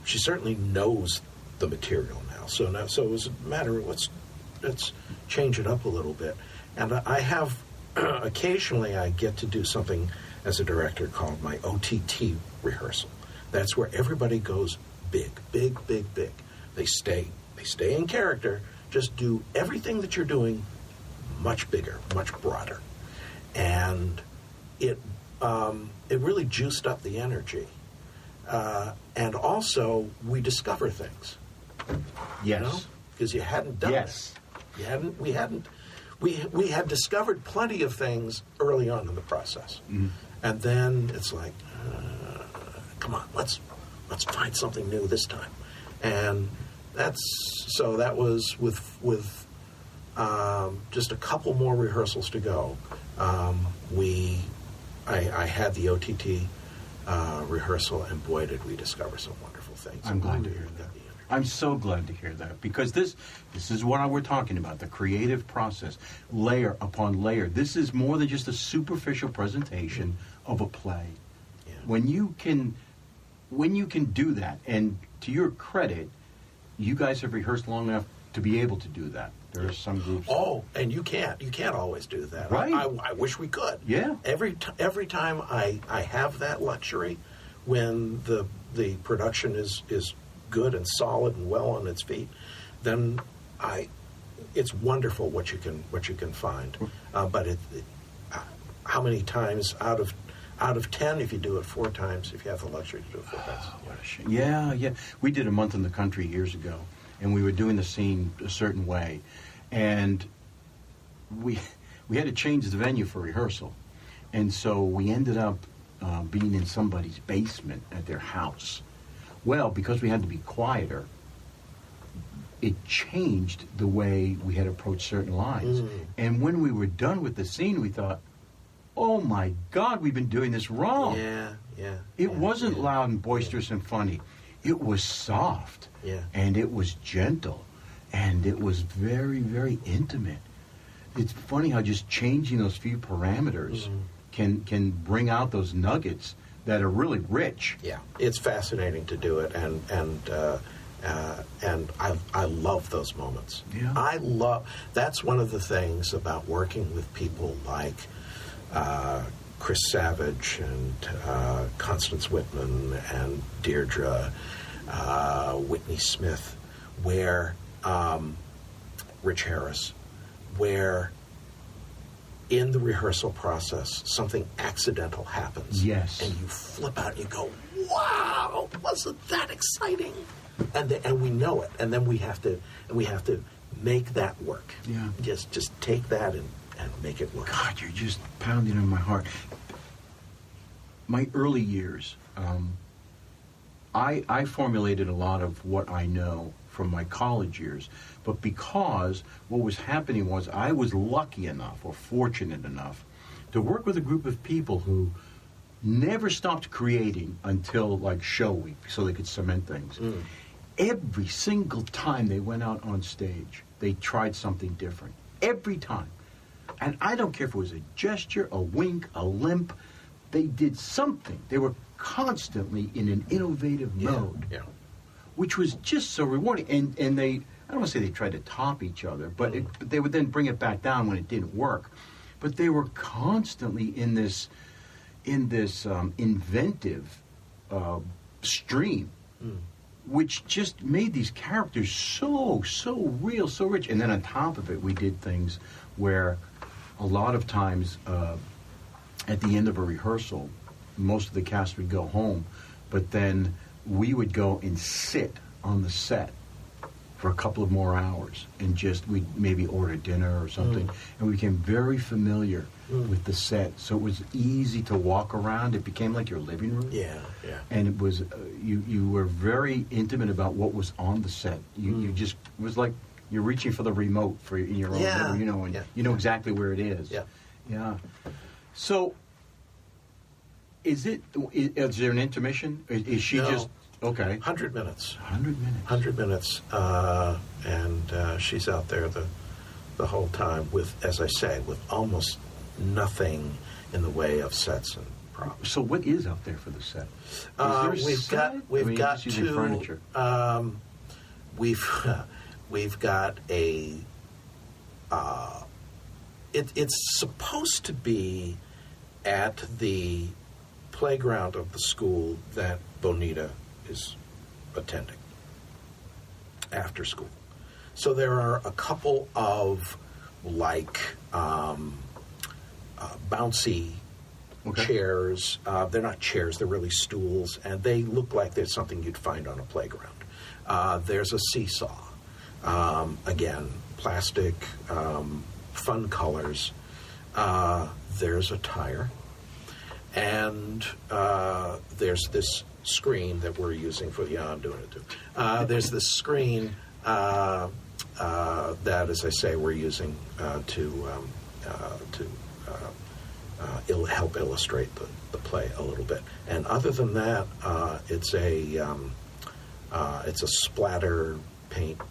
certainly knows the material now. So it was a matter of let's change it up a little bit, and I have occasionally I get to do something as a director called my OTT rehearsal. That's where everybody goes big, big, big, big. They stay in character, just do everything that you're doing much bigger, much broader. And it really juiced up the energy. And also, we discover things. Yes. Because you hadn't done Yes. it. We had discovered plenty of things early on in the process. Mm-hmm. And then it's like, come on, let's find something new this time. And that was with just a couple more rehearsals to go. I had the OTT rehearsal, and boy, did we discover some wonderful things. I'm glad to hear that. I'm so glad to hear that, because this is what we're talking about, the creative process, layer upon layer. This is more than just a superficial presentation of a play. Yeah. When you can do that, and to your credit, you guys have rehearsed long enough to be able to do that. There are some groups. Oh, and you can't always do that. Right. I wish we could. Yeah. Every time I have that luxury, when the production is good and solid and well on its feet, then it's wonderful what you can find. But how many times out of 10, if you do it 4 times, if you have the luxury to do it 4 times? Oh, what a shame. Yeah. We did A Month in the Country years ago, and we were doing the scene a certain way, and we had to change the venue for rehearsal, and so we ended up being in somebody's basement at their house. Well, because we had to be quieter, it changed the way we had approached certain lines. And when we were done with the scene, we thought, oh my God, we've been doing this wrong. Yeah. It wasn't loud and boisterous and funny. It was soft. Yeah. And it was gentle. And it was very, very intimate. It's funny how just changing those few parameters can bring out those nuggets that are really rich. Yeah, it's fascinating to do it, and I love those moments. Yeah. That's one of the things about working with people like Chris Savage and Constance Whitman and Deirdre, Whitney Smith, where Rich Harris, where in the rehearsal process, something accidental happens. Yes. And you flip out and you go, wow, wasn't that exciting? And we know it. And then we have to make that work. Yeah. Just take that and make it work. God, you're just pounding on my heart. My early years, I formulated a lot of what I know from my college years, but because what was happening was I was lucky enough or fortunate enough to work with a group of people who never stopped creating until like show week so they could cement things. Every single time they went out on stage, they tried something different. Every time. And I don't care if it was a gesture, a wink, a limp, they did something. They were constantly in an innovative mode. Yeah. Which was just so rewarding. And they, I don't want to say they tried to top each other, but they would then bring it back down when it didn't work. But they were constantly in this inventive stream, which just made these characters so real, so rich. And then on top of it, we did things where a lot of times at the end of a rehearsal, most of the cast would go home, but then we would go and sit on the set for a couple of more hours and we'd maybe order dinner or something. And we became very familiar with the set. So it was easy to walk around. It became like your living room. Yeah. And it was, you were very intimate about what was on the set. You just, it was like you're reaching for the remote in your own room, and you know exactly where it is. Yeah. So, is there an intermission? Is she just okay? 100 minutes. 100 minutes. 100 minutes, and she's out there the whole time with, as I say, with almost nothing in the way of sets and props. So what is out there for the set? Is there a set? We've got just using furniture. We've got a it's supposed to be at the playground of the school that Bonita is attending after school. So there are a couple of bouncy chairs. They're not chairs, they're really stools, and they look like there's something you'd find on a playground. There's a seesaw. Again, plastic, fun colors. There's a tire. And there's this screen that we're using for, I'm doing it too. There's this screen that, as I say, we're using to help illustrate the play a little bit. And other than that, it's a splatter paint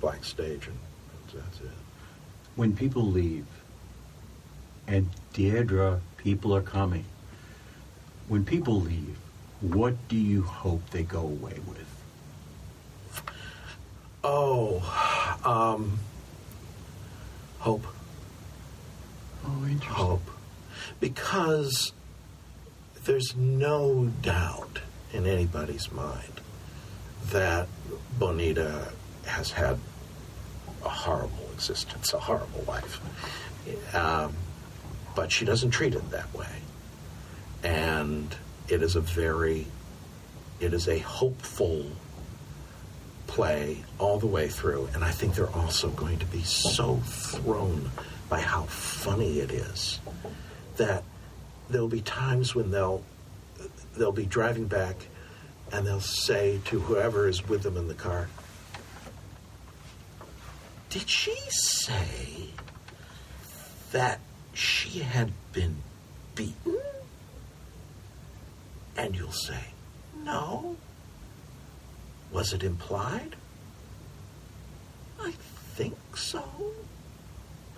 black stage, and that's it. When people leave, and Deirdre, people are coming. When people leave, what do you hope they go away with? Hope. Oh, interesting. Hope. Because there's no doubt in anybody's mind that Bonita has had a horrible existence, a horrible life. But she doesn't treat it that way. And it is a hopeful play all the way through. And I think they're also going to be so thrown by how funny it is that there'll be times when they'll be driving back and they'll say to whoever is with them in the car, "Did she say that she had been beaten?" And you'll say, "No. Was it implied?" "I think so.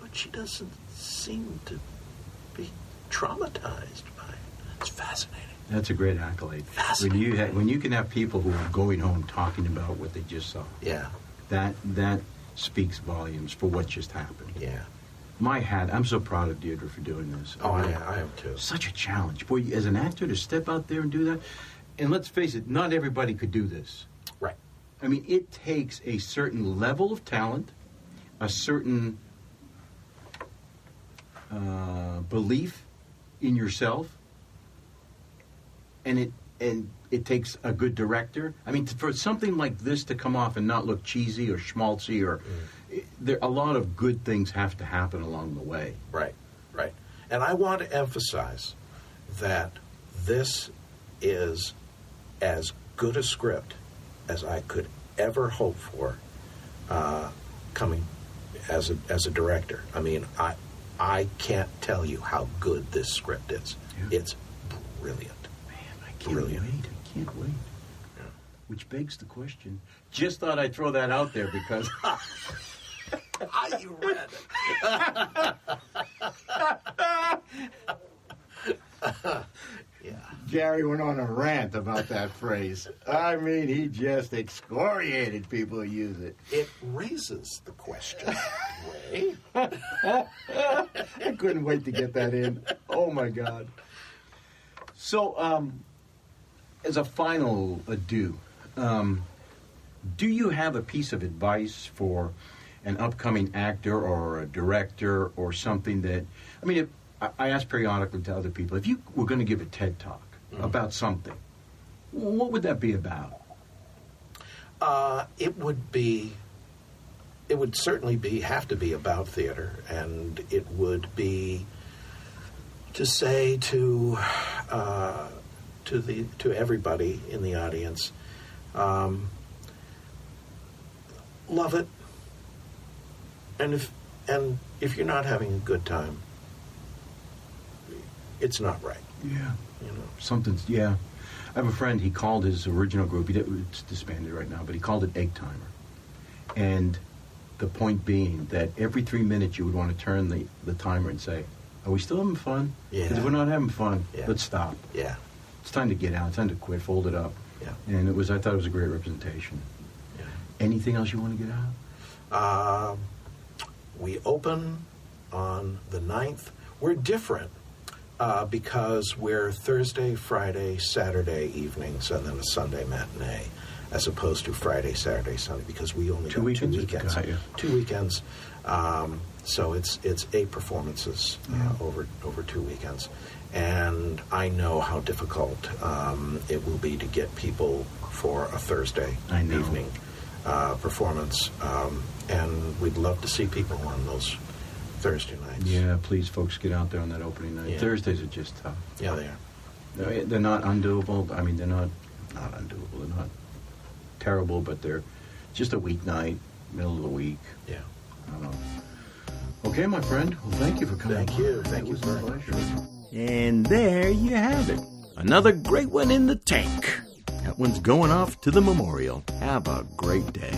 But she doesn't seem to be traumatized by it." It's fascinating. That's a great accolade. Fascinating. When you can have people who are going home talking about what they just saw. Yeah. That speaks volumes for what just happened. Yeah. My hat, I'm so proud of Deirdre for doing this. Oh, I am too. Such a challenge. Boy, as an actor, to step out there and do that. And let's face it, not everybody could do this. Right. I mean, it takes a certain level of talent, a certain belief in yourself, and it takes a good director. I mean, for something like this to come off and not look cheesy or schmaltzy, or there a lot of good things have to happen along the way. Right. And I want to emphasize that this is as good a script as I could ever hope for coming as a director. I mean, I can't tell you how good this script is. Yeah. It's brilliant. Man, I can't wait. Yeah. Which begs the question. Just thought I'd throw that out there because... You read it. Yeah. Gary went on a rant about that phrase. I mean, he just excoriated people who use it. It raises the question, Ray. I couldn't wait to get that in. Oh, my God. So, as a final adieu, do you have a piece of advice for an upcoming actor or a director or something that... I mean, I ask periodically to other people, if you were going to give a TED Talk about something, what would that be about? It would certainly have to be about theater, and it would be to say to everybody in the audience, love it, and if you're not having a good time, it's not right. Yeah. You know? Something's, yeah. I have a friend, he called his original group, it's disbanded right now, but he called it Egg Timer. And the point being that every 3 minutes you would want to turn the timer and say, are we still having fun? Yeah. Because if we're not having fun, Yeah. let's stop. Yeah. It's time to get out. It's time to quit, fold it up. Yeah. And I thought it was a great representation. Yeah. Anything else you want to get out? We open on the 9th. We're different because we're Thursday, Friday, Saturday evenings, and then a Sunday matinee, as opposed to Friday, Saturday, Sunday, because we only Two have weekends? 2 weekends. Got you. 2 weekends. So it's 8 performances over 2 weekends. And I know how difficult it will be to get people for a Thursday evening performance. And we'd love to see people on those Thursday nights. Yeah, please, folks, get out there on that opening night. Yeah. Thursdays are just tough. Yeah, they are. They're not undoable. I mean, they're not undoable. They're not terrible, but they're just a weeknight, middle of the week. Yeah. I don't know. Okay, my friend. Well, thank you for coming. Thank you. That Thank you was a very pleasure. much. And there you have it. Another great one in the tank. That one's going off to the memorial. Have a great day.